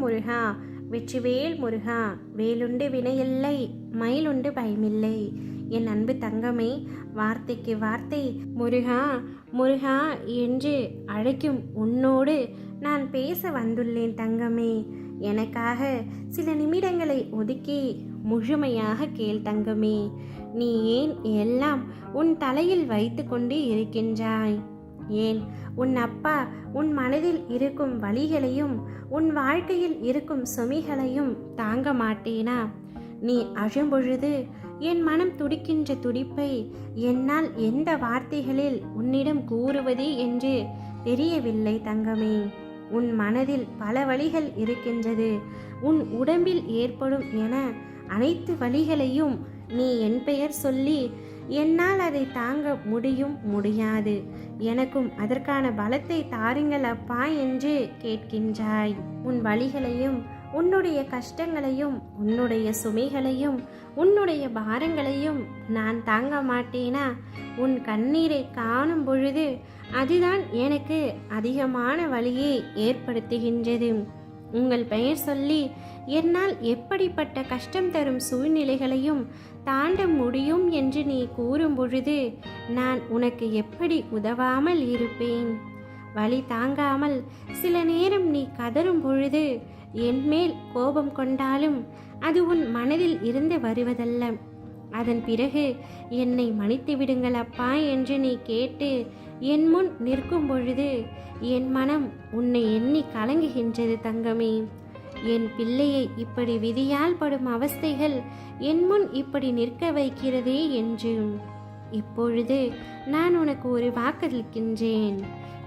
முருகா, வெற்றிவேல் முருகா, வேலுண்டு வினையில்லை, மயிலுண்டு பயமில்லை. என் அன்பு தங்கமே, வார்த்தைக்கு வார்த்தை முருகா முருகா என்று அழைக்கும் உன்னோடு நான் பேச வந்துள்ளேன் தங்கமே. எனக்காக சில நிமிடங்களை ஒதுக்கி முழுமையாக கேள் தங்கமே. நீ ஏன் எல்லாம் உன் தலையில் வைத்து கொண்டு இருக்கின்றாய்? ஏன் உன் அப்பா உன் மனதில் இருக்கும் வலிகளையும் உன் வாழ்க்கையில் இருக்கும் சுமைகளையும் தாங்க மாட்டேனா? நீ அழும்பொழுது என் மனம் துடிக்கின்ற துடிப்பை என்னால் எந்த வார்த்தைகளில் உன்னிடம் கூறுவது என்று தெரியவில்லை தங்கமே. உன் மனதில் பல வலிகள் இருக்கின்றது. உன் உடம்பில் ஏற்படும் என அனைத்து வலிகளையும் நீ என் பெயர் சொல்லி என்னால் அதை தாங்க முடியாது, எனக்கும் அதற்கான பலத்தை தாருங்கள் அப்பா என்று கேட்கின்றாய். உன் வலிகளையும் உன்னுடைய கஷ்டங்களையும் உன்னுடைய சுமைகளையும் உன்னுடைய பாரங்களையும் நான் தாங்க மாட்டேனா? உன் கண்ணீரை காணும் பொழுது அதுதான் எனக்கு அதிகமான வலியை ஏற்படுத்துகின்றது. உங்கள் பெயர் சொல்லி என்னால் எப்படிப்பட்ட கஷ்டம் தரும் சூழ்நிலைகளையும் தாண்ட முடியும் என்று நீ கூறும் பொழுது நான் உனக்கு எப்படி உதவாமல் இருப்பேன்? வலி தாங்காமல் சில நேரம் நீ கதறும் பொழுது என்மேல் கோபம் கொண்டாலும் அது உன் மனதில் இருந்து வருவதல்ல. அதன் பிறகு என்னை மன்னித்து விடுங்கள் அப்பா என்று நீ கேட்டு என் முன் நிற்கும் பொழுது என் மனம் உன்னை எண்ணி கலங்குகின்றது தங்கமே. என் பிள்ளையை இப்படி விதியால் படும் அவஸ்தைகள் என் முன் இப்படி நிற்க வைக்கிறதே என்று. இப்பொழுது நான் உனக்கு ஒரு வாக்களிக்கின்றேன்.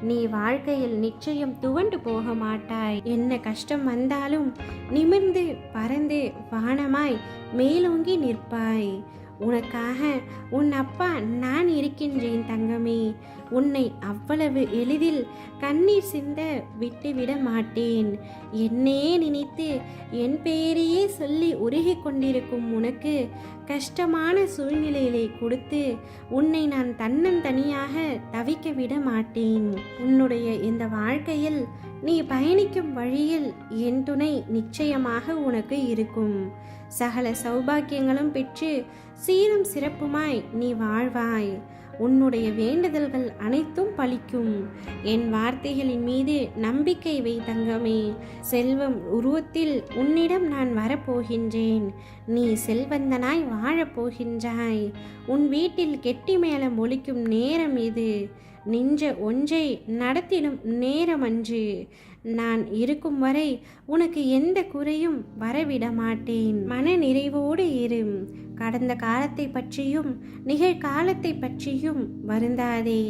நீ வாழ்க்கையில் நிச்சயம் துவண்டு போக மாட்டாய். என்ன கஷ்டம் வந்தாலும் நிமிர்ந்து பறந்து வானமாய் மேலோங்கி நிற்பாய். உனக்காக உன் அப்பா நான் இருக்கின்றேன் தங்கமே. உன்னை அவ்வளவு எளிதில் கண்ணீர் சிந்த விட்டுவிட மாட்டேன். என்னே நினைத்து என் பெயரையே சொல்லி உருகி கொண்டிருக்கும் உனக்கு கஷ்டமான சூழ்நிலைகளை கொடுத்து உன்னை நான் தன்னந்தனியாக தவிக்க விட மாட்டேன். உன்னுடைய இந்த வாழ்க்கையில் நீ பயணிக்கும் வழியில் என் துணை நிச்சயமாக உனக்கு இருக்கும். சகல சௌபாக்கியங்களும் பெற்று சீரும் சிறப்புமாய் நீ வாழ்வாய். உன்னுடைய வேண்டுதல்கள் அனைத்தும் பலிக்கும். என் வார்த்தைகளின் மீது நம்பிக்கை வை தங்கமே. செல்வம் உருவத்தில் உன்னிடம் நான் வரப்போகின்றேன். நீ செல்வந்தனாய் வாழப்போகின்றாய். உன் வீட்டில் கெட்டி மேளம் ஒலிக்கும் நேரம் இது. நின்ற ஒன்றை நடத்திடும் நேரமன்று. நான் இருக்கும் வரை உனக்கு எந்த குறையும் வரவிட மாட்டேன். மன நிறைவோடு இரு. கடந்த காலத்தை பற்றியும் நிகழ்காலத்தை பற்றியும் வருந்தாதே.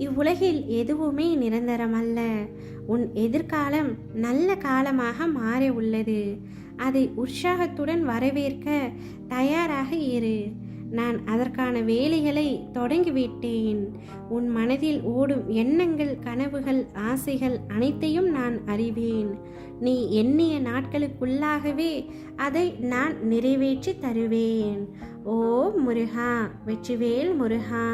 இவ்வுலகில் எதுவுமே நிரந்தரமல்ல. உன் எதிர்காலம் நல்ல காலமாக மாற உள்ளது. அதை உற்சாகத்துடன் வரவேற்க தயாராக இரு. நான் அதற்கான வேலைகளை தொடங்கிவிட்டேன். உன் மனதில் ஓடும் எண்ணங்கள், கனவுகள், ஆசைகள் அனைத்தையும் நான் அறிவேன். நீ எண்ணிய நாட்களுக்குள்ளாகவே அதை நான் நிறைவேற்றி தருவேன். ஓ முருகா, வெற்றிவேல் முருகா.